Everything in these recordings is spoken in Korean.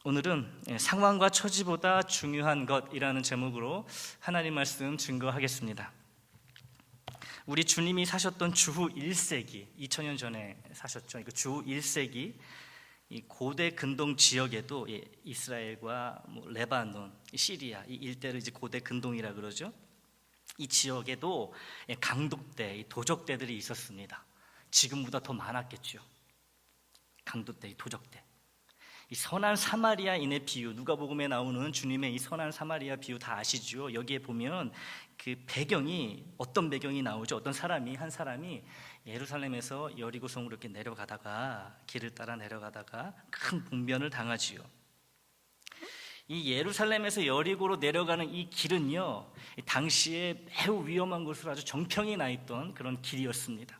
오늘은 상황과 처지보다 중요한 것이라는 제목으로 하나님 말씀 증거하겠습니다. 우리 주님이 사셨던 주후 1세기, 2000년 전에 사셨죠. 주후 1세기 이 고대 근동 지역에도 이스라엘과 레바논, 시리아 이 일대를 이제 고대 근동이라 그러죠. 이 지역에도 강독대, 도적대들이 있었습니다. 지금보다 더 많았겠죠. 강독대, 도적대. 이 선한 사마리아인의 비유, 누가복음에 나오는 주님의 이 선한 사마리아 비유 다 아시죠? 여기에 보면 그 배경이 어떤 배경이 나오죠? 어떤 사람이 한 사람이 예루살렘에서 여리고성으로 이렇게 내려가다가 길을 따라 내려가다가 큰 봉변을 당하지요. 이 예루살렘에서 여리고로 내려가는 이 길은요, 당시에 매우 위험한 곳으로 아주 정평이 나 있던 그런 길이었습니다.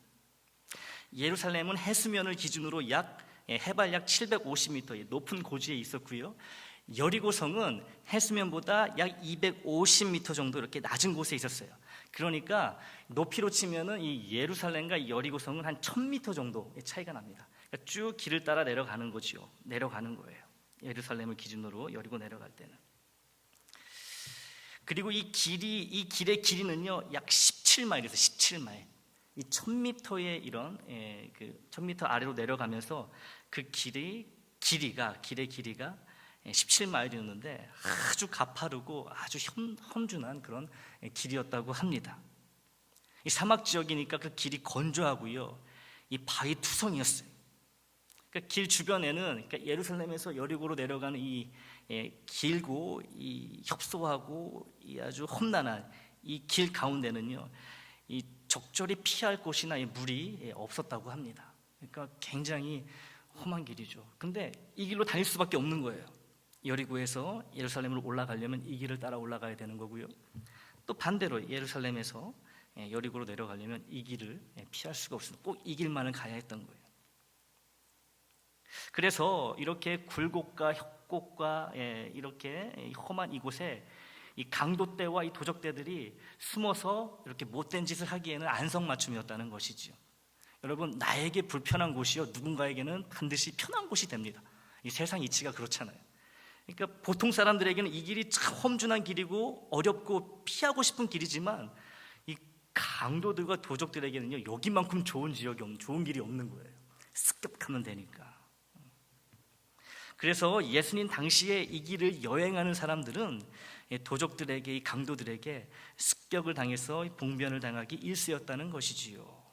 예루살렘은 해수면을 기준으로 해발 약 750m 높은 고지에 있었고요. 여리고성은 해수면보다 약 250m 정도 이렇게 낮은 곳에 있었어요. 그러니까 높이로 치면은 이 예루살렘과 여리고성은 한 1000m 정도의 차이가 납니다. 그러니까 쭉 길을 따라 내려가는 거죠. 내려가는 거예요. 예루살렘을 기준으로 여리고 내려갈 때는. 그리고 이 길의 길이는요, 약 17마일에서 17마일. 이 1000m의 이런 1000m 아래로 내려가면서 그 길의 길이가 17마일이었는데 아주 가파르고 아주 험준한 그런 길이었다고 합니다. 이 사막 지역이니까 그 길이 건조하고요, 이 바위 투성이었어요. 그러니까 길 주변에는, 그러니까 예루살렘에서 여리고로 내려가는 이 길고 이 협소하고 이 아주 험난한 이 길 가운데는요, 이 적절히 피할 곳이나 물이 없었다고 합니다. 그러니까 굉장히 험한 길이죠. 근데 이 길로 다닐 수밖에 없는 거예요. 여리고에서 예루살렘으로 올라가려면 이 길을 따라 올라가야 되는 거고요. 또 반대로 예루살렘에서 여리고로 내려가려면 이 길을 피할 수가 없습니다. 꼭 이 길만을 가야 했던 거예요. 그래서 이렇게 굴곡과 협곡과 이렇게 험한 이곳에 이 강도떼와 이 도적떼들이 숨어서 이렇게 못된 짓을 하기에는 안성맞춤이었다는 것이지요. 여러분, 나에게 불편한 곳이요, 누군가에게는 반드시 편한 곳이 됩니다. 이 세상 이치가 그렇잖아요. 그러니까 보통 사람들에게는 이 길이 참 험준한 길이고 어렵고 피하고 싶은 길이지만 이 강도들과 도적들에게는요, 여기만큼 좋은 길이 없는 거예요. 습격하면 되니까. 그래서 예수님 당시에 이 길을 여행하는 사람들은 도적들에게, 이 강도들에게 습격을 당해서 봉변을 당하기 일쑤였다는 것이지요.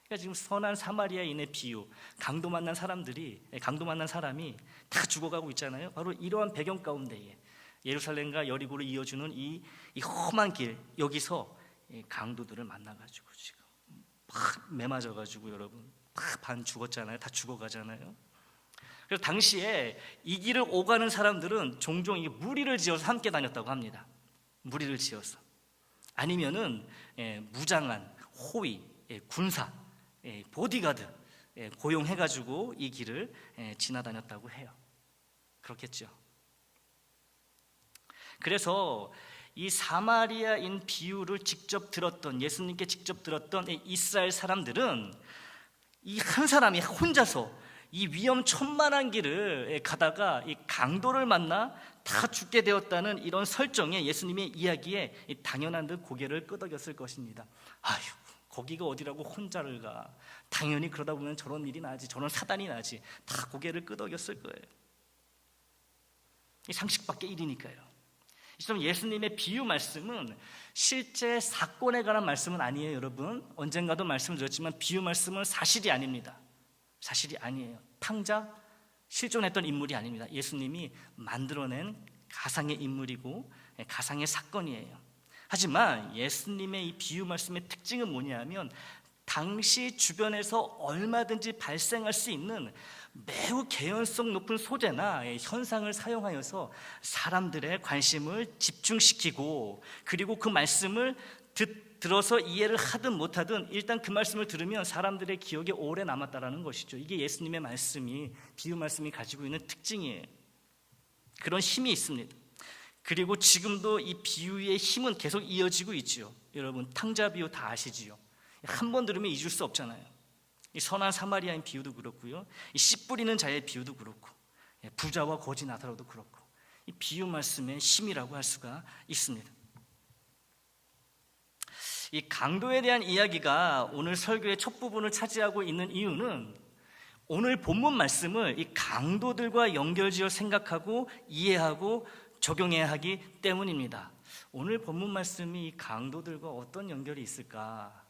그러니까 지금 선한 사마리아인의 비유, 강도 만난 사람이 다 죽어가고 있잖아요. 바로 이러한 배경 가운데에 예루살렘과 여리고를 이어주는 이 험한 길, 여기서 강도들을 만나가지고 지금 막 매맞아가지고 여러분 반 죽었잖아요. 다 죽어가잖아요. 그래서 당시에 이 길을 오가는 사람들은 종종 무리를 지어서 함께 다녔다고 합니다. 무리를 지어서. 아니면은 무장한 호위, 군사, 보디가드 고용해가지고 이 길을 지나다녔다고 해요. 그렇겠죠. 그래서 이 사마리아인 비유를 예수님께 직접 들었던 이스라엘 사람들은 이 한 사람이 혼자서 이 위험천만한 길을 가다가 이 강도를 만나 다 죽게 되었다는 이런 설정에, 예수님의 이야기에 당연한 듯 고개를 끄덕였을 것입니다. 아휴, 거기가 어디라고 혼자를 가. 당연히 그러다 보면 저런 일이 나지, 저런 사단이 나지. 다 고개를 끄덕였을 거예요. 이 상식밖에 일이니까요. 지금 예수님의 비유 말씀은 실제 사건에 관한 말씀은 아니에요, 여러분. 언젠가도 말씀드렸지만 비유 말씀은 사실이 아닙니다. 사실이 아니에요. 탕자, 실존했던 인물이 아닙니다. 예수님이 만들어낸 가상의 인물이고 가상의 사건이에요. 하지만 예수님의 이 비유 말씀의 특징은 뭐냐면 당시 주변에서 얼마든지 발생할 수 있는 매우 개연성 높은 소재나 현상을 사용하여서 사람들의 관심을 집중시키고, 그리고 그 말씀을 들어서 이해를 하든 못하든 일단 그 말씀을 들으면 사람들의 기억에 오래 남았다라는 것이죠. 이게 예수님의 말씀이, 비유 말씀이 가지고 있는 특징이에요. 그런 힘이 있습니다. 그리고 지금도 이 비유의 힘은 계속 이어지고 있죠. 여러분, 탕자 비유 다 아시지요? 한 번 들으면 잊을 수 없잖아요. 이 선한 사마리아인 비유도 그렇고요, 이 씨 뿌리는 자의 비유도 그렇고, 부자와 거지 나사로도 그렇고, 이 비유 말씀의 힘이라고 할 수가 있습니다. 이 강도에 대한 이야기가 오늘 설교의 첫 부분을 차지하고 있는 이유는 오늘 본문 말씀을 이 강도들과 연결지어 생각하고 이해하고 적용해야 하기 때문입니다. 오늘 본문 말씀이 이 강도들과 어떤 연결이 있을까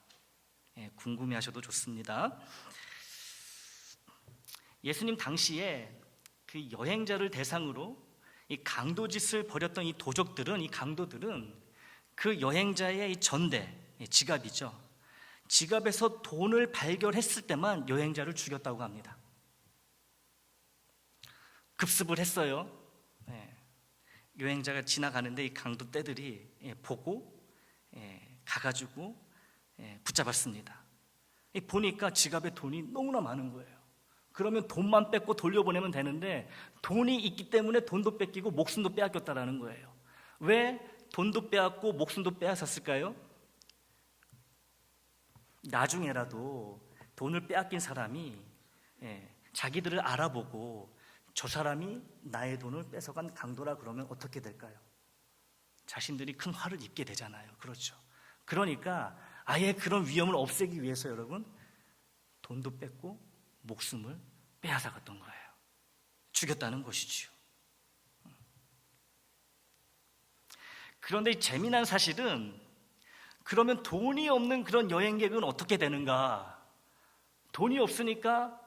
궁금해하셔도 좋습니다. 예수님 당시에 그 여행자를 대상으로 이 강도짓을 벌였던 이 도적들은, 이 강도들은 그 여행자의 이 전대, 지갑이죠. 지갑에서 돈을 발견했을 때만 여행자를 죽였다고 합니다. 급습을 했어요. 여행자가 지나가는데 이 강도 떼들이 보고 가가지고 붙잡았습니다. 보니까 지갑에 돈이 너무나 많은 거예요. 그러면 돈만 뺏고 돌려보내면 되는데 돈이 있기 때문에 돈도 뺏기고 목숨도 빼앗겼다라는 거예요. 왜 돈도 빼앗고 목숨도 빼앗았을까요? 나중에라도 돈을 빼앗긴 사람이 자기들을 알아보고 저 사람이 나의 돈을 뺏어간 강도라 그러면 어떻게 될까요? 자신들이 큰 화를 입게 되잖아요. 그렇죠. 그러니까 아예 그런 위험을 없애기 위해서 여러분 돈도 뺏고 목숨을 빼앗아갔던 거예요. 죽였다는 것이지요. 그런데 재미난 사실은, 그러면 돈이 없는 그런 여행객은 어떻게 되는가? 돈이 없으니까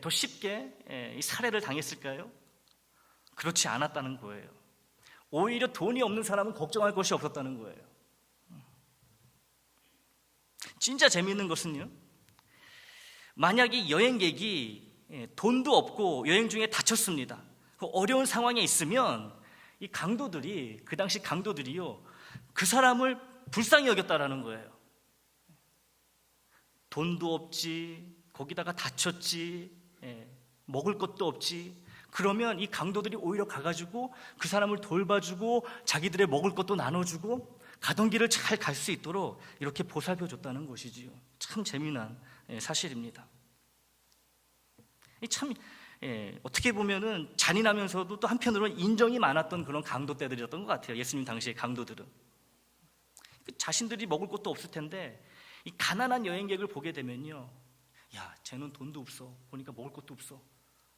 더 쉽게 이 살해를 당했을까요? 그렇지 않았다는 거예요. 오히려 돈이 없는 사람은 걱정할 것이 없었다는 거예요. 진짜 재미있는 것은요, 만약에 여행객이 돈도 없고 여행 중에 다쳤습니다. 어려운 상황에 있으면 이 강도들이, 그 당시 강도들이요, 그 사람을 불쌍히 여겼다라는 거예요. 돈도 없지, 거기다가 다쳤지, 먹을 것도 없지. 그러면 이 강도들이 오히려 가가지고 그 사람을 돌봐주고 자기들의 먹을 것도 나눠주고 가던 길을 잘 갈 수 있도록 이렇게 보살펴줬다는 것이지요. 참 재미난 사실입니다. 참 어떻게 보면은 잔인하면서도 또 한편으로는 인정이 많았던 그런 강도 때들이었던 것 같아요. 예수님 당시의 강도들은 자신들이 먹을 것도 없을 텐데 이 가난한 여행객을 보게 되면요, 야, 쟤는 돈도 없어, 보니까 먹을 것도 없어,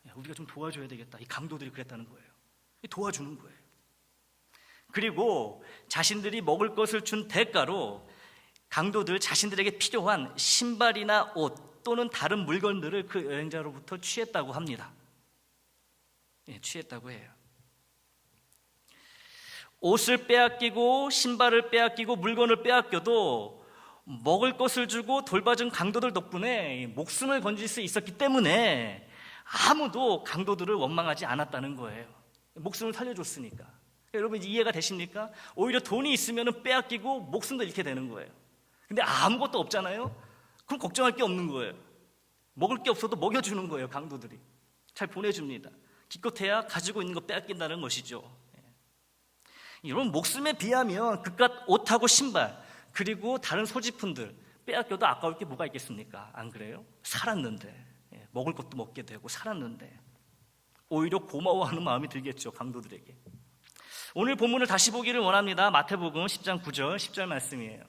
야, 우리가 좀 도와줘야 되겠다. 이 강도들이 그랬다는 거예요. 도와주는 거예요. 그리고 자신들이 먹을 것을 준 대가로 강도들 자신들에게 필요한 신발이나 옷 또는 다른 물건들을 그 여행자로부터 취했다고 합니다. 취했다고 해요. 옷을 빼앗기고 신발을 빼앗기고 물건을 빼앗겨도 먹을 것을 주고 돌봐준 강도들 덕분에 목숨을 건질 수 있었기 때문에 아무도 강도들을 원망하지 않았다는 거예요. 목숨을 살려줬으니까. 여러분 이해가 되십니까? 오히려 돈이 있으면 빼앗기고 목숨도 잃게 되는 거예요. 근데 아무것도 없잖아요? 그럼 걱정할 게 없는 거예요. 먹을 게 없어도 먹여주는 거예요. 강도들이 잘 보내줍니다. 기껏해야 가지고 있는 거 빼앗긴다는 것이죠. 이런 목숨에 비하면 그깟 옷하고 신발 그리고 다른 소지품들 빼앗겨도 아까울 게 뭐가 있겠습니까? 안 그래요? 살았는데, 먹을 것도 먹게 되고 살았는데 오히려 고마워하는 마음이 들겠죠. 강도들에게. 오늘 본문을 다시 보기를 원합니다. 마태복음 10장 9절 10절 말씀이에요.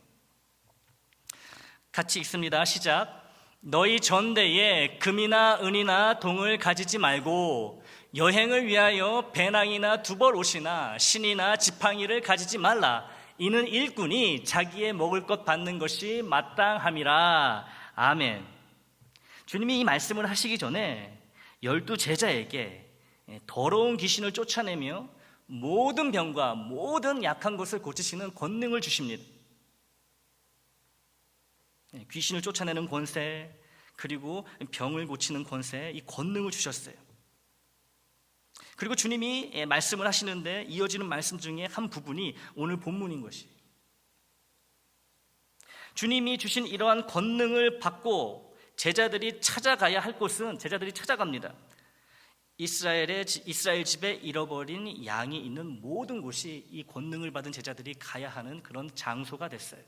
같이 읽습니다. 시작. 너희 전대에 금이나 은이나 동을 가지지 말고 여행을 위하여 배낭이나 두벌 옷이나 신이나 지팡이를 가지지 말라. 이는 일꾼이 자기의 먹을 것 받는 것이 마땅함이라. 아멘. 주님이 이 말씀을 하시기 전에 12 제자에게 더러운 귀신을 쫓아내며 모든 병과 모든 약한 것을 고치시는 권능을 주십니다. 귀신을 쫓아내는 권세, 그리고 병을 고치는 권세, 이 권능을 주셨어요. 그리고 주님이 말씀을 하시는데 이어지는 말씀 중에 한 부분이 오늘 본문인 것이, 주님이 주신 이러한 권능을 받고 제자들이 찾아가야 할 곳은 제자들이 찾아갑니다. 이스라엘 집에 잃어버린 양이 있는 모든 곳이 이 권능을 받은 제자들이 가야 하는 그런 장소가 됐어요.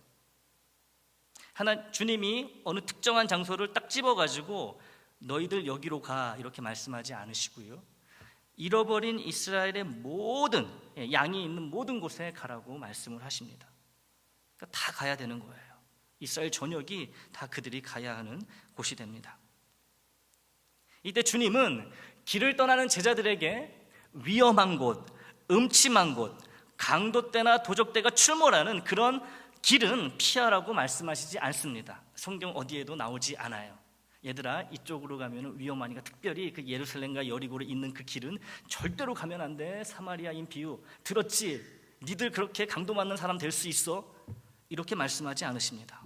주님이 어느 특정한 장소를 딱 집어가지고 너희들 여기로 가 이렇게 말씀하지 않으시고요, 잃어버린 이스라엘의 모든 양이 있는 모든 곳에 가라고 말씀을 하십니다. 그러니까 다 가야 되는 거예요. 이스라엘 전역이 다 그들이 가야 하는 곳이 됩니다. 이때 주님은 길을 떠나는 제자들에게 위험한 곳, 음침한 곳, 강도떼나 도적떼가 출몰하는 그런 길은 피하라고 말씀하시지 않습니다. 성경 어디에도 나오지 않아요. 얘들아, 이쪽으로 가면 위험하니까, 특별히 그 예루살렘과 여리고를 잇는 그 길은 절대로 가면 안 돼. 사마리아인 비유 들었지? 니들 그렇게 강도 맞는 사람 될 수 있어? 이렇게 말씀하지 않으십니다.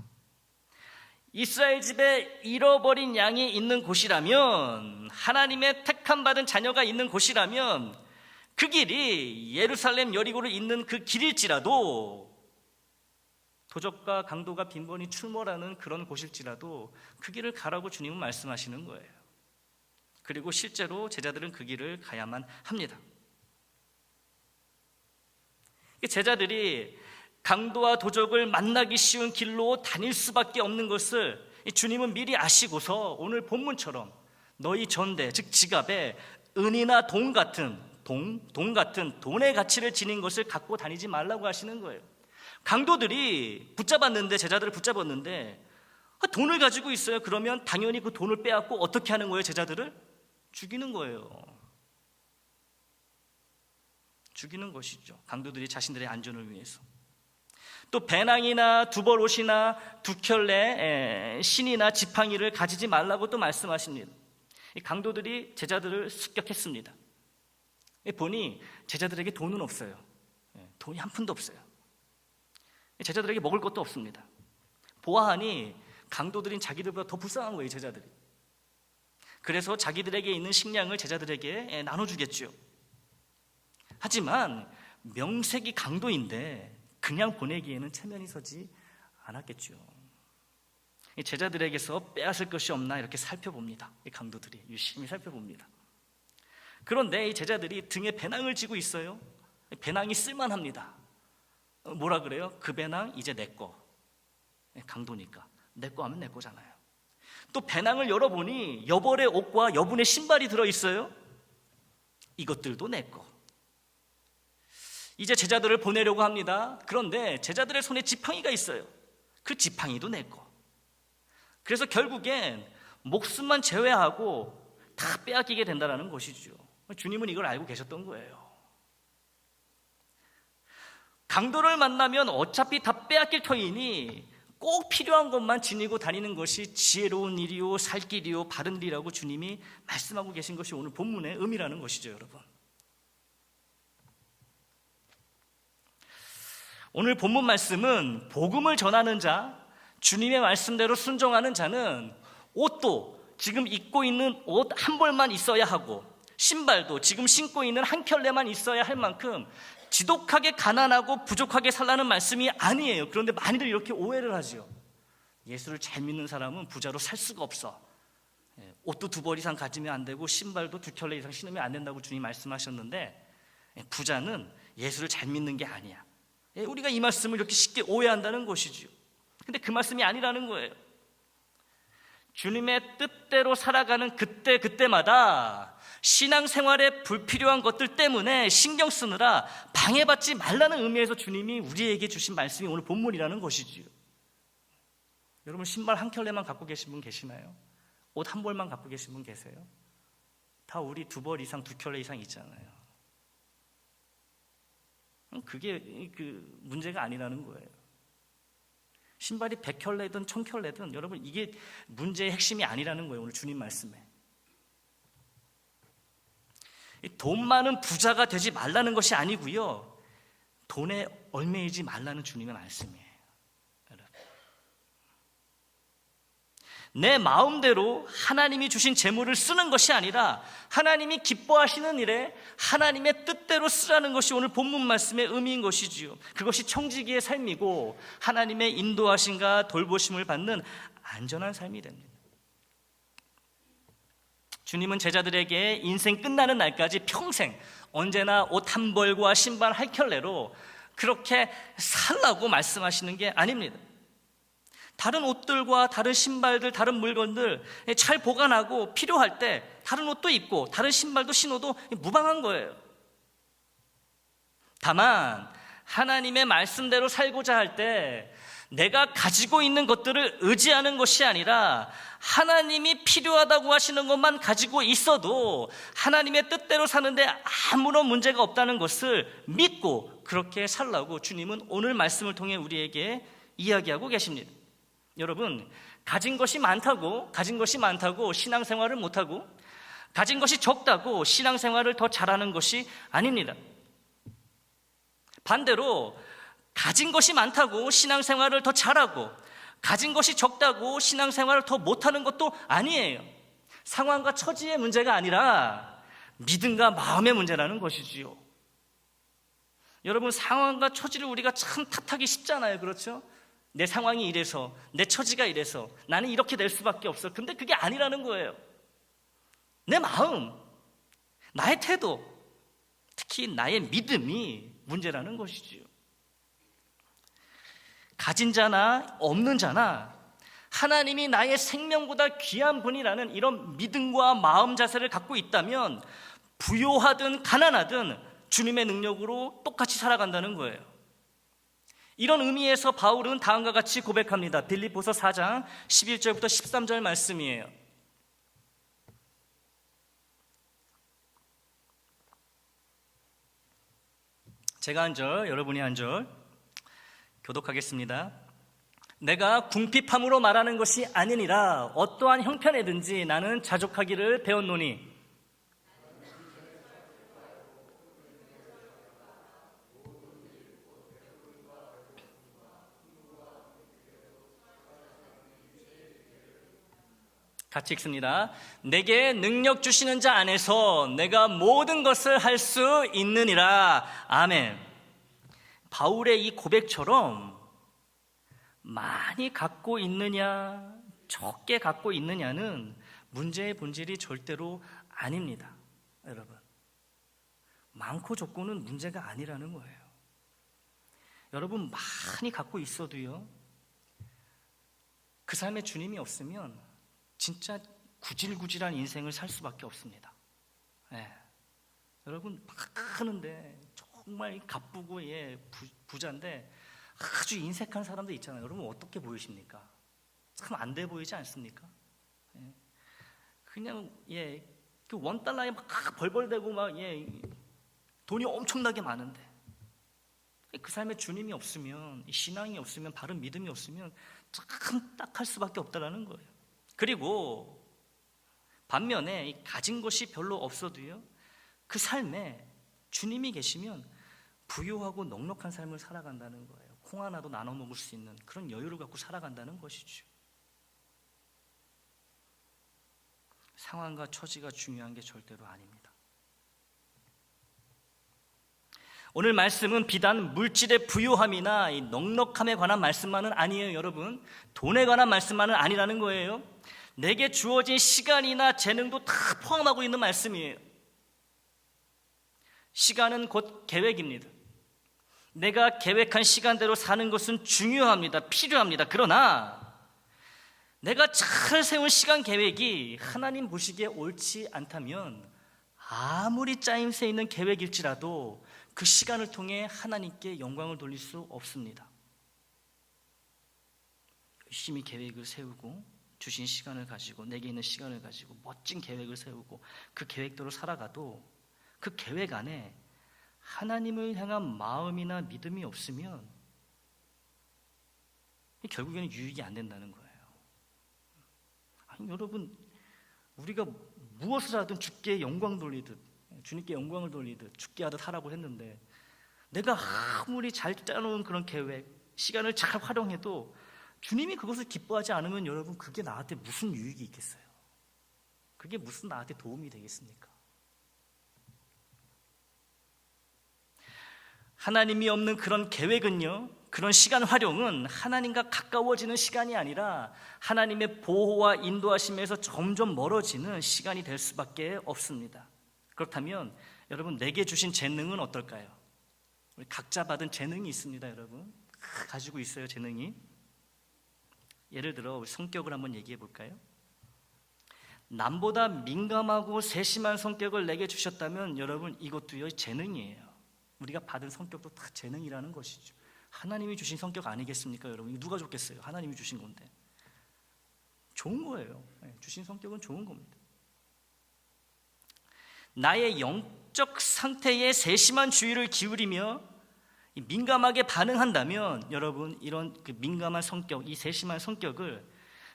이스라엘 집에 잃어버린 양이 있는 곳이라면, 하나님의 택함 받은 자녀가 있는 곳이라면, 그 길이 예루살렘 여리고를 잇는 그 길일지라도, 도적과 강도가 빈번히 출몰하는 그런 곳일지라도 그 길을 가라고 주님은 말씀하시는 거예요. 그리고 실제로 제자들은 그 길을 가야만 합니다. 제자들이 강도와 도적을 만나기 쉬운 길로 다닐 수밖에 없는 것을 주님은 미리 아시고서 오늘 본문처럼 너희 전대, 즉 지갑에 은이나 돈 같은 돈의 가치를 지닌 것을 갖고 다니지 말라고 하시는 거예요. 강도들이 붙잡았는데, 제자들을 붙잡았는데 돈을 가지고 있어요. 그러면 당연히 그 돈을 빼앗고 어떻게 하는 거예요? 제자들을 죽이는 거예요. 죽이는 것이죠. 강도들이 자신들의 안전을 위해서. 또 배낭이나 두벌옷이나 두 켤레 신이나 지팡이를 가지지 말라고 또 말씀하십니다. 강도들이 제자들을 습격했습니다. 보니 제자들에게 돈은 없어요. 돈이 한 푼도 없어요. 제자들에게 먹을 것도 없습니다. 보아하니 강도들인 자기들보다 더 불쌍한 거예요, 제자들이. 그래서 자기들에게 있는 식량을 제자들에게 나눠주겠죠. 하지만 명색이 강도인데 그냥 보내기에는 체면이 서지 않았겠죠. 제자들에게서 빼앗을 것이 없나 이렇게 살펴봅니다. 이 강도들이 유심히 살펴봅니다. 그런데 이 제자들이 등에 배낭을 지고 있어요. 배낭이 쓸만합니다. 뭐라 그래요? 그 배낭 이제 내 거. 강도니까 내 거 하면 내 거잖아요. 또 배낭을 열어보니 여벌의 옷과 여분의 신발이 들어있어요. 이것들도 내 거. 이제 제자들을 보내려고 합니다. 그런데 제자들의 손에 지팡이가 있어요. 그 지팡이도 내 거. 그래서 결국엔 목숨만 제외하고 다 빼앗기게 된다는 것이죠. 주님은 이걸 알고 계셨던 거예요. 강도를 만나면 어차피 다 빼앗길 터이니 꼭 필요한 것만 지니고 다니는 것이 지혜로운 일이요, 살 길이요, 바른 일이라고 주님이 말씀하고 계신 것이 오늘 본문의 의미라는 것이죠, 여러분. 오늘 본문 말씀은 복음을 전하는 자, 주님의 말씀대로 순종하는 자는 옷도 지금 입고 있는 옷 한 벌만 있어야 하고, 신발도 지금 신고 있는 한 켤레만 있어야 할 만큼 지독하게 가난하고 부족하게 살라는 말씀이 아니에요. 그런데 많이들 이렇게 오해를 하죠. 예수를 잘 믿는 사람은 부자로 살 수가 없어. 옷도 두 벌 이상 가지면 안 되고 신발도 두 켤레 이상 신으면 안 된다고 주님이 말씀하셨는데, 부자는 예수를 잘 믿는 게 아니야. 우리가 이 말씀을 이렇게 쉽게 오해한다는 것이죠. 근데 그 말씀이 아니라는 거예요. 주님의 뜻대로 살아가는 그때마다 신앙생활에 불필요한 것들 때문에 신경 쓰느라 방해받지 말라는 의미에서 주님이 우리에게 주신 말씀이 오늘 본문이라는 것이지요. 여러분, 신발 한 켤레만 갖고 계신 분 계시나요? 옷 한 벌만 갖고 계신 분 계세요? 다 우리 두 벌 이상, 두 켤레 이상 있잖아요. 그게 그 문제가 아니라는 거예요. 신발이 100켤레든 1000켤레든 여러분, 이게 문제의 핵심이 아니라는 거예요. 오늘 주님 말씀에 돈 많은 부자가 되지 말라는 것이 아니고요, 돈에 얽매이지 말라는 주님의 말씀이에요. 여러분, 내 마음대로 하나님이 주신 재물을 쓰는 것이 아니라 하나님이 기뻐하시는 일에 하나님의 뜻대로 쓰라는 것이 오늘 본문 말씀의 의미인 것이지요. 그것이 청지기의 삶이고 하나님의 인도하심과 돌보심을 받는 안전한 삶이 됩니다. 주님은 제자들에게 인생 끝나는 날까지 평생 언제나 옷 한 벌과 신발 한 켤레로 그렇게 살라고 말씀하시는 게 아닙니다. 다른 옷들과 다른 신발들, 다른 물건들 잘 보관하고 필요할 때 다른 옷도 입고 다른 신발도 신어도 무방한 거예요. 다만 하나님의 말씀대로 살고자 할 때 내가 가지고 있는 것들을 의지하는 것이 아니라 하나님이 필요하다고 하시는 것만 가지고 있어도 하나님의 뜻대로 사는데 아무런 문제가 없다는 것을 믿고 그렇게 살라고 주님은 오늘 말씀을 통해 우리에게 이야기하고 계십니다. 여러분, 가진 것이 많다고 신앙생활을 못하고 가진 것이 적다고 신앙생활을 더 잘하는 것이 아닙니다. 반대로 가진 것이 많다고 신앙생활을 더 잘하고 가진 것이 적다고 신앙생활을 더 못하는 것도 아니에요. 상황과 처지의 문제가 아니라 믿음과 마음의 문제라는 것이지요. 여러분, 상황과 처지를 우리가 참 탓하기 쉽잖아요. 그렇죠? 내 상황이 이래서, 내 처지가 이래서 나는 이렇게 될 수밖에 없어. 근데 그게 아니라는 거예요. 내 마음, 나의 태도, 특히 나의 믿음이 문제라는 것이지요. 가진 자나 없는 자나 하나님이 나의 생명보다 귀한 분이라는 이런 믿음과 마음 자세를 갖고 있다면 부요하든 가난하든 주님의 능력으로 똑같이 살아간다는 거예요. 이런 의미에서 바울은 다음과 같이 고백합니다. 빌립보서 4장 11절부터 13절 말씀이에요. 제가 한 절, 여러분이 한 절 교독하겠습니다. 내가 궁핍함으로 말하는 것이 아니니라 어떠한 형편에든지 나는 자족하기를 배웠노니 같이 읽습니다. 내게 능력 주시는 자 안에서 내가 모든 것을 할 수 있느니라. 아멘. 바울의 이 고백처럼 많이 갖고 있느냐 적게 갖고 있느냐는 문제의 본질이 절대로 아닙니다. 여러분, 많고 적고는 문제가 아니라는 거예요. 여러분, 많이 갖고 있어도요, 그 삶에 주님이 없으면 진짜 구질구질한 인생을 살 수밖에 없습니다. 네. 여러분, 많은데 정말 가쁘고 부자인데 아주 인색한 사람도 있잖아요. 여러분, 어떻게 보이십니까? 참 안 돼 보이지 않습니까? 그냥 그 $1에 막 벌벌대고 막 돈이 엄청나게 많은데 그 삶에 주님이 없으면, 신앙이 없으면, 바른 믿음이 없으면 참 딱할 수밖에 없다라는 거예요. 그리고 반면에 가진 것이 별로 없어도요, 그 삶에 주님이 계시면 부유하고 넉넉한 삶을 살아간다는 거예요. 콩 하나도 나눠 먹을 수 있는 그런 여유를 갖고 살아간다는 것이죠. 상황과 처지가 중요한 게 절대로 아닙니다. 오늘 말씀은 비단 물질의 부유함이나 이 넉넉함에 관한 말씀만은 아니에요. 여러분, 돈에 관한 말씀만은 아니라는 거예요. 내게 주어진 시간이나 재능도 다 포함하고 있는 말씀이에요. 시간은 곧 계획입니다. 내가 계획한 시간대로 사는 것은 중요합니다. 필요합니다. 그러나 내가 잘 세운 시간 계획이 하나님 보시기에 옳지 않다면 아무리 짜임새 있는 계획일지라도 그 시간을 통해 하나님께 영광을 돌릴 수 없습니다. 열심히 계획을 세우고 주신 시간을 가지고, 내게 있는 시간을 가지고 멋진 계획을 세우고 그 계획대로 살아가도 그 계획 안에 하나님을 향한 마음이나 믿음이 없으면 결국에는 유익이 안 된다는 거예요. 아니, 여러분, 우리가 무엇을 하든 주께 영광 돌리듯, 주님께 영광을 돌리듯 주께 하듯 하라고 했는데 내가 아무리 잘 짜놓은 그런 계획, 시간을 잘 활용해도 주님이 그것을 기뻐하지 않으면 여러분, 그게 나한테 무슨 유익이 있겠어요? 그게 무슨 나한테 도움이 되겠습니까? 하나님이 없는 그런 계획은요, 그런 시간 활용은 하나님과 가까워지는 시간이 아니라 하나님의 보호와 인도하심에서 점점 멀어지는 시간이 될 수밖에 없습니다. 그렇다면 여러분, 내게 주신 재능은 어떨까요? 우리 각자 받은 재능이 있습니다. 여러분, 가지고 있어요. 재능이. 예를 들어 우리 성격을 한번 얘기해 볼까요? 남보다 민감하고 세심한 성격을 내게 주셨다면 여러분 이것도요 재능이에요. 우리가 받은 성격도 다 재능이라는 것이죠. 하나님이 주신 성격 아니겠습니까 여러분? 이거 누가 줬겠어요? 하나님이 주신 건데 좋은 거예요. 주신 성격은 좋은 겁니다. 나의 영적 상태에 세심한 주의를 기울이며 민감하게 반응한다면 여러분 이런 그 민감한 성격, 이 세심한 성격을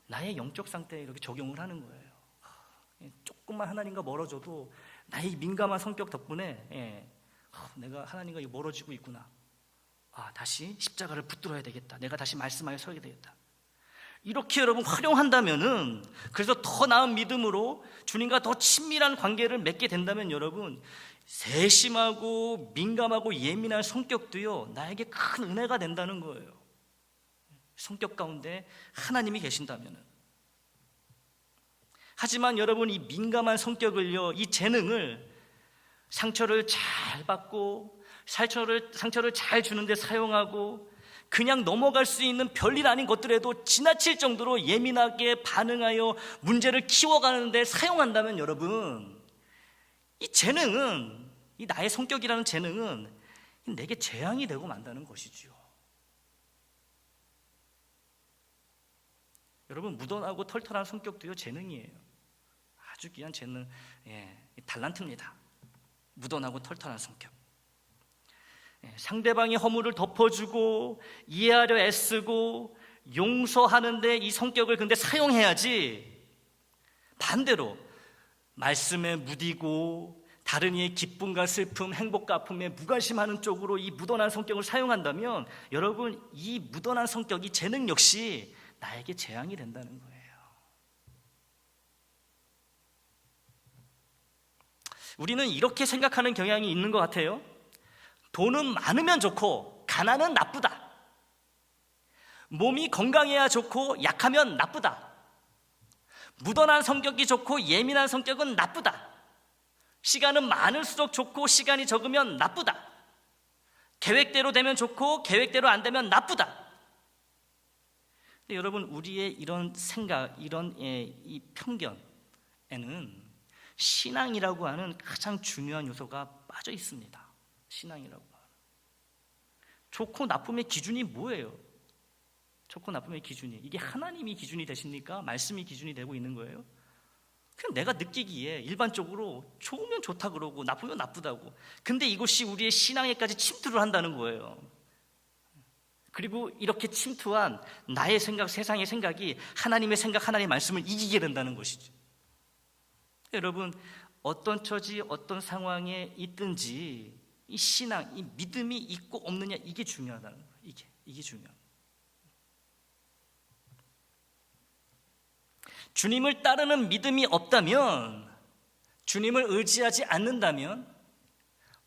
나의 영적 상태에 이렇게 적용을 하는 거예요. 조금만 하나님과 멀어져도 나의 민감한 성격 덕분에 내가 하나님과 멀어지고 있구나. 다시 십자가를 붙들어야 되겠다. 내가 다시 말씀하여 서야 되겠다. 이렇게 여러분 활용한다면은, 그래서 더 나은 믿음으로 주님과 더 친밀한 관계를 맺게 된다면 여러분 세심하고 민감하고 예민한 성격도요 나에게 큰 은혜가 된다는 거예요. 성격 가운데 하나님이 계신다면은. 하지만 여러분 이 민감한 성격을요, 이 재능을 상처를 잘 받고 상처를 잘 주는데 사용하고 그냥 넘어갈 수 있는 별일 아닌 것들에도 지나칠 정도로 예민하게 반응하여 문제를 키워가는데 사용한다면 여러분 이 재능은, 이 나의 성격이라는 재능은 내게 재앙이 되고 만다는 것이죠. 여러분 무던하고 털털한 성격도요 재능이에요. 아주 귀한 재능, 달란트입니다. 무던하고 털털한 성격. 상대방의 허물을 덮어주고 이해하려 애쓰고 용서하는데 이 성격을 근데 사용해야지, 반대로 말씀에 무디고 다른 이의 기쁨과 슬픔, 행복과 아픔에 무관심하는 쪽으로 이 무던한 성격을 사용한다면 여러분 이 무던한 성격, 이 재능 역시 나에게 재앙이 된다는 거예요. 우리는 이렇게 생각하는 경향이 있는 것 같아요. 돈은 많으면 좋고 가난은 나쁘다. 몸이 건강해야 좋고 약하면 나쁘다. 무던한 성격이 좋고 예민한 성격은 나쁘다. 시간은 많을수록 좋고 시간이 적으면 나쁘다. 계획대로 되면 좋고 계획대로 안 되면 나쁘다. 근데 여러분 우리의 이런 생각, 이런 이 편견에는 신앙이라고 하는 가장 중요한 요소가 빠져 있습니다. 신앙이라고 하는. 좋고 나쁨의 기준이 뭐예요? 좋고 나쁨의 기준이, 이게 하나님이 기준이 되십니까? 말씀이 기준이 되고 있는 거예요? 그냥 내가 느끼기에 일반적으로 좋으면 좋다 그러고 나쁘면 나쁘다고. 근데 이것이 우리의 신앙에까지 침투를 한다는 거예요. 그리고 이렇게 침투한 나의 생각, 세상의 생각이 하나님의 생각, 하나님의 말씀을 이기게 된다는 것이죠. 여러분 어떤 처지, 어떤 상황에 있든지 이 신앙, 이 믿음이 있고 없느냐, 이게 중요하다는 거예요. 이게 중요합니다. 주님을 따르는 믿음이 없다면, 주님을 의지하지 않는다면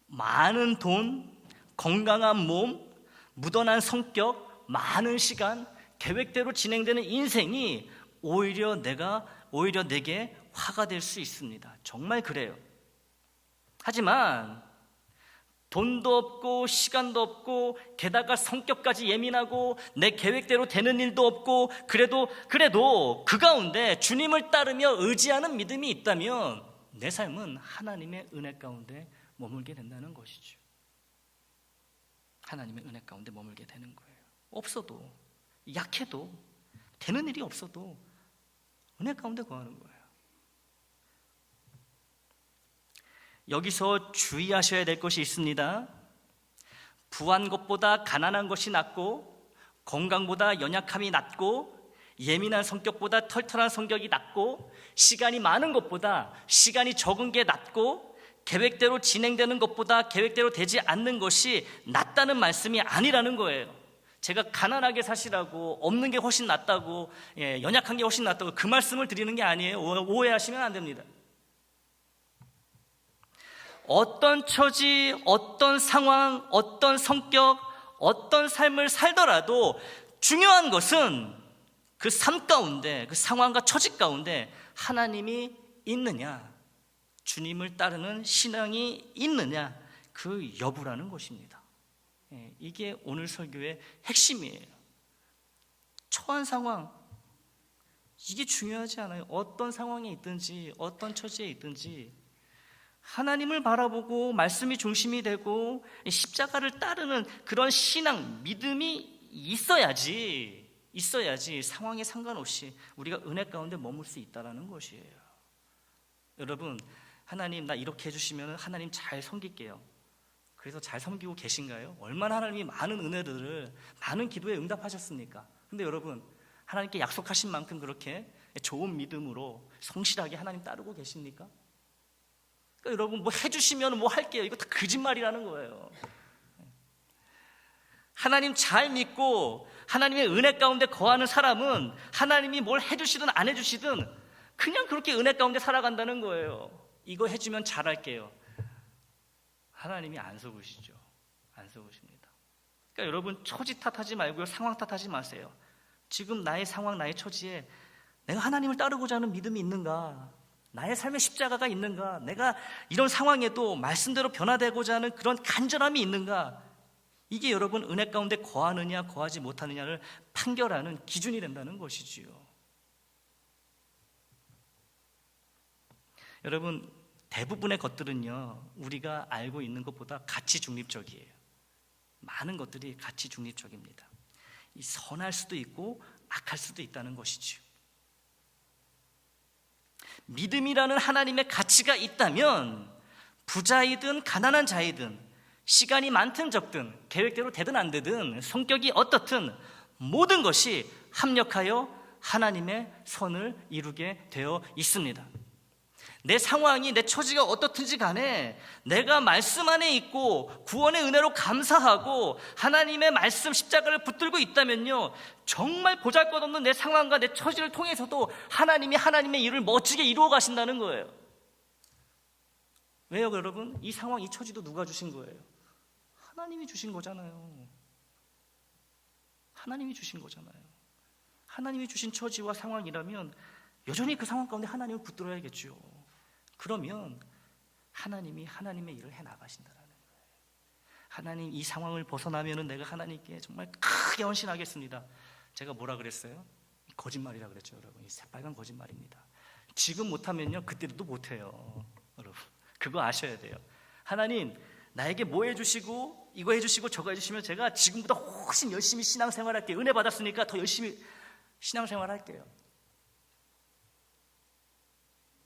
많은 돈, 건강한 몸, 무던한 성격, 많은 시간, 계획대로 진행되는 인생이 오히려 내게 화가 될 수 있습니다. 정말 그래요. 하지만 돈도 없고 시간도 없고 게다가 성격까지 예민하고 내 계획대로 되는 일도 없고 그래도 그 가운데 주님을 따르며 의지하는 믿음이 있다면 내 삶은 하나님의 은혜 가운데 머물게 된다는 것이죠. 하나님의 은혜 가운데 머물게 되는 거예요. 없어도, 약해도, 되는 일이 없어도 은혜 가운데 거하는 거예요. 여기서 주의하셔야 될 것이 있습니다. 부한 것보다 가난한 것이 낫고, 건강보다 연약함이 낫고, 예민한 성격보다 털털한 성격이 낫고, 시간이 많은 것보다 시간이 적은 게 낫고, 계획대로 진행되는 것보다 계획대로 되지 않는 것이 낫다는 말씀이 아니라는 거예요. 제가 가난하게 사시라고, 없는 게 훨씬 낫다고, 연약한 게 훨씬 낫다고 그 말씀을 드리는 게 아니에요. 오해하시면 안 됩니다. 어떤 처지, 어떤 상황, 어떤 성격, 어떤 삶을 살더라도 중요한 것은 그 삶 가운데, 그 상황과 처지 가운데 하나님이 있느냐, 주님을 따르는 신앙이 있느냐, 그 여부라는 것입니다. 이게 오늘 설교의 핵심이에요. 처한 상황, 이게 중요하지 않아요? 어떤 상황에 있든지 어떤 처지에 있든지 하나님을 바라보고 말씀이 중심이 되고 십자가를 따르는 그런 신앙, 믿음이 있어야지 상황에 상관없이 우리가 은혜 가운데 머물 수 있다는 것이에요. 여러분, 하나님 나 이렇게 해주시면 하나님 잘 섬길게요. 그래서 잘 섬기고 계신가요? 얼마나 하나님이 많은 은혜들을 많은 기도에 응답하셨습니까? 근데 여러분, 하나님께 약속하신 만큼 그렇게 좋은 믿음으로 성실하게 하나님 따르고 계십니까? 그러니까 여러분, 뭐 해주시면 뭐 할게요, 이거 다 거짓말이라는 거예요. 하나님 잘 믿고 하나님의 은혜 가운데 거하는 사람은 하나님이 뭘 해주시든 안 해주시든 그냥 그렇게 은혜 가운데 살아간다는 거예요. 이거 해주면 잘할게요. 하나님이 안 속으시죠. 안 속으십니다. 그러니까 여러분, 처지 탓하지 말고요, 상황 탓하지 마세요. 지금 나의 상황, 나의 처지에 내가 하나님을 따르고자 하는 믿음이 있는가? 나의 삶의 십자가가 있는가? 내가 이런 상황에도 말씀대로 변화되고자 하는 그런 간절함이 있는가? 이게 여러분 은혜 가운데 거하느냐 거하지 못하느냐를 판결하는 기준이 된다는 것이지요. 여러분, 대부분의 것들은요, 우리가 알고 있는 것보다 가치 중립적이에요. 많은 것들이 가치 중립적입니다. 이 선할 수도 있고 악할 수도 있다는 것이지요. 믿음이라는 하나님의 가치가 있다면 부자이든 가난한 자이든 시간이 많든 적든 계획대로 되든 안 되든 성격이 어떻든 모든 것이 합력하여 하나님의 선을 이루게 되어 있습니다. 내 상황이, 내 처지가 어떻든지 간에 내가 말씀 안에 있고 구원의 은혜로 감사하고 하나님의 말씀 십자가를 붙들고 있다면요, 정말 보잘것없는 내 상황과 내 처지를 통해서도 하나님이 하나님의 일을 멋지게 이루어 가신다는 거예요. 왜요, 여러분? 이 상황, 이 처지도 누가 주신 거예요? 하나님이 주신 거잖아요. 하나님이 주신 거잖아요. 하나님이 주신 처지와 상황이라면 여전히 그 상황 가운데 하나님을 붙들어야겠죠. 그러면 하나님이 하나님의 일을 해나가신다는 거예요. 하나님, 이 상황을 벗어나면 내가 하나님께 정말 크게 헌신하겠습니다. 제가 뭐라 그랬어요? 거짓말이라 그랬죠, 여러분. 이 새빨간 거짓말입니다. 지금 못하면요, 그때도 못해요. 여러분, 그거 아셔야 돼요. 하나님, 나에게 뭐 해주시고 이거 해주시고 저거 해주시면 제가 지금보다 훨씬 열심히 신앙생활 할게요. 은혜 받았으니까 더 열심히 신앙생활 할게요.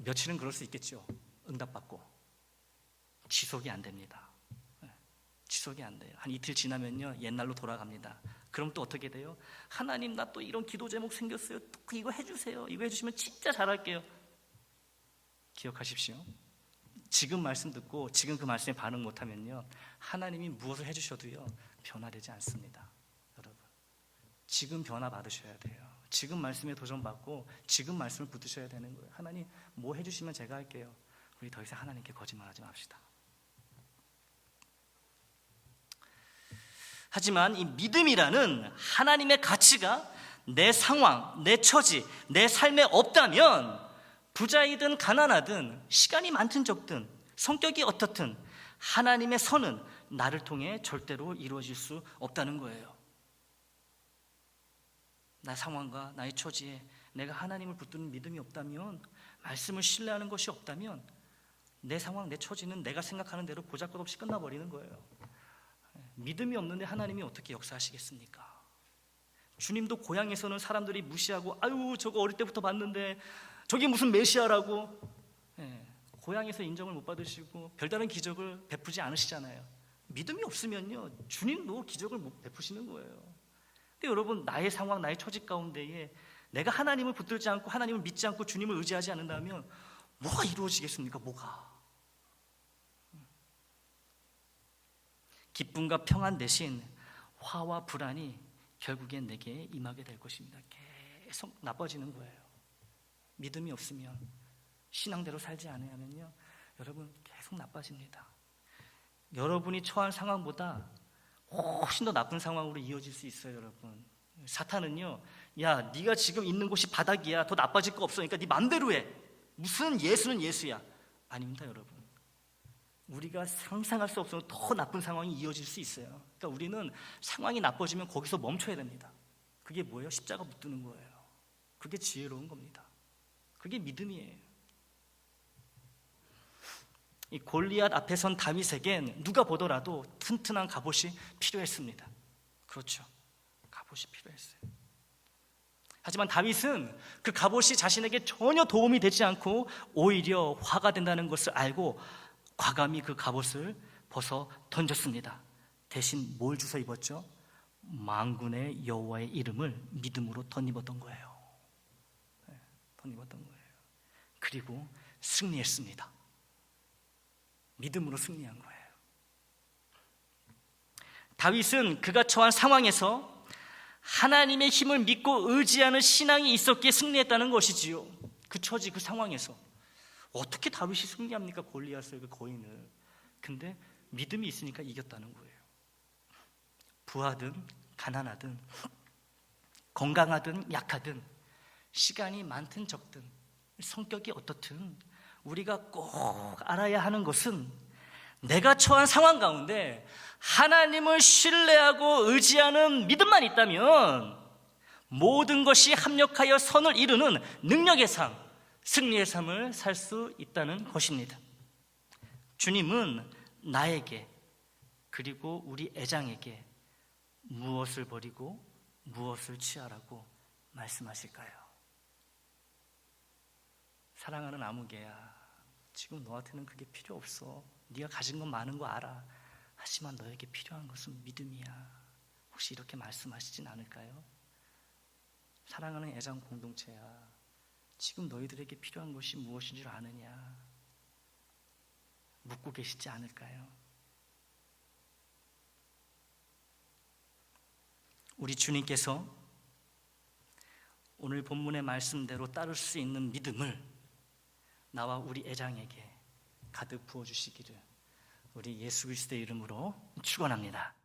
며칠은 그럴 수 있겠죠. 응답받고 지속이 안 됩니다. 지속이 안 돼요. 한 이틀 지나면요, 옛날로 돌아갑니다. 그럼 또 어떻게 돼요? 하나님, 나 또 이런 기도 제목 생겼어요. 또 이거 해주세요. 이거 해주시면 진짜 잘할게요. 기억하십시오. 지금 말씀 듣고 지금 그 말씀에 반응 못하면요, 하나님이 무엇을 해주셔도요 변화되지 않습니다. 여러분, 지금 변화 받으셔야 돼요. 지금 말씀에 도전받고 지금 말씀을 붙드셔야 되는 거예요. 하나님, 뭐 해주시면 제가 할게요. 우리 더 이상 하나님께 거짓말하지 맙시다. 하지만 이 믿음이라는 하나님의 가치가 내 상황, 내 처지, 내 삶에 없다면 부자이든 가난하든 시간이 많든 적든 성격이 어떻든 하나님의 선은 나를 통해 절대로 이루어질 수 없다는 거예요. 나 상황과 나의 처지에 내가 하나님을 붙드는 믿음이 없다면, 말씀을 신뢰하는 것이 없다면 내 상황, 내 처지는 내가 생각하는 대로 보잘것없이 끝나버리는 거예요. 믿음이 없는데 하나님이 어떻게 역사하시겠습니까? 주님도 고향에서는 사람들이 무시하고, 아유 저거 어릴 때부터 봤는데 저게 무슨 메시아라고, 고향에서 인정을 못 받으시고 별다른 기적을 베푸지 않으시잖아요. 믿음이 없으면요, 주님도 기적을 못 베푸시는 거예요. 근데 여러분, 나의 상황, 나의 처지 가운데에 내가 하나님을 붙들지 않고 하나님을 믿지 않고 주님을 의지하지 않는다면 뭐가 이루어지겠습니까? 뭐가? 기쁨과 평안 대신 화와 불안이 결국엔 내게 임하게 될 것입니다. 계속 나빠지는 거예요. 믿음이 없으면, 신앙대로 살지 않으면요, 여러분 계속 나빠집니다. 여러분이 처한 상황보다 훨씬 더 나쁜 상황으로 이어질 수 있어요. 여러분, 사탄은요, 야 네가 지금 있는 곳이 바닥이야, 더 나빠질 거 없으니까 네 맘대로 해. 무슨 예수는 예수야. 아닙니다. 여러분, 우리가 상상할 수 없는 더 나쁜 상황이 이어질 수 있어요. 그러니까 우리는 상황이 나빠지면 거기서 멈춰야 됩니다. 그게 뭐예요? 십자가 붙드는 거예요. 그게 지혜로운 겁니다. 그게 믿음이에요. 이 골리앗 앞에 선 다윗에겐 누가 보더라도 튼튼한 갑옷이 필요했습니다. 그렇죠. 갑옷이 필요했어요. 하지만 다윗은 그 갑옷이 자신에게 전혀 도움이 되지 않고 오히려 화가 된다는 것을 알고 과감히 그 갑옷을 벗어 던졌습니다. 대신 뭘 주워 입었죠? 만군의 여호와의 이름을 믿음으로 덧입었던 거예요. 덧입었던 거예요. 그리고 승리했습니다. 믿음으로 승리한 거예요. 다윗은 그가 처한 상황에서 하나님의 힘을 믿고 의지하는 신앙이 있었기에 승리했다는 것이지요. 그 처지, 그 상황에서 어떻게 다윗이 승리합니까? 골리앗을, 그 거인을. 근데 믿음이 있으니까 이겼다는 거예요. 부하든 가난하든 건강하든 약하든 시간이 많든 적든 성격이 어떻든 우리가 꼭 알아야 하는 것은 내가 처한 상황 가운데 하나님을 신뢰하고 의지하는 믿음만 있다면 모든 것이 합력하여 선을 이루는 능력의 삶, 승리의 삶을 살 수 있다는 것입니다. 주님은 나에게 그리고 우리 애장에게 무엇을 버리고 무엇을 취하라고 말씀하실까요? 사랑하는 아무개야, 지금 너한테는 그게 필요 없어. 네가 가진 건 많은 거 알아. 하지만 너에게 필요한 것은 믿음이야. 혹시 이렇게 말씀하시진 않을까요? 사랑하는 애장 공동체야, 지금 너희들에게 필요한 것이 무엇인 줄 아느냐? 묻고 계시지 않을까요? 우리 주님께서 오늘 본문의 말씀대로 따를 수 있는 믿음을 나와 우리 애장에게 가득 부어주시기를 우리 예수 그리스도의 이름으로 축원합니다.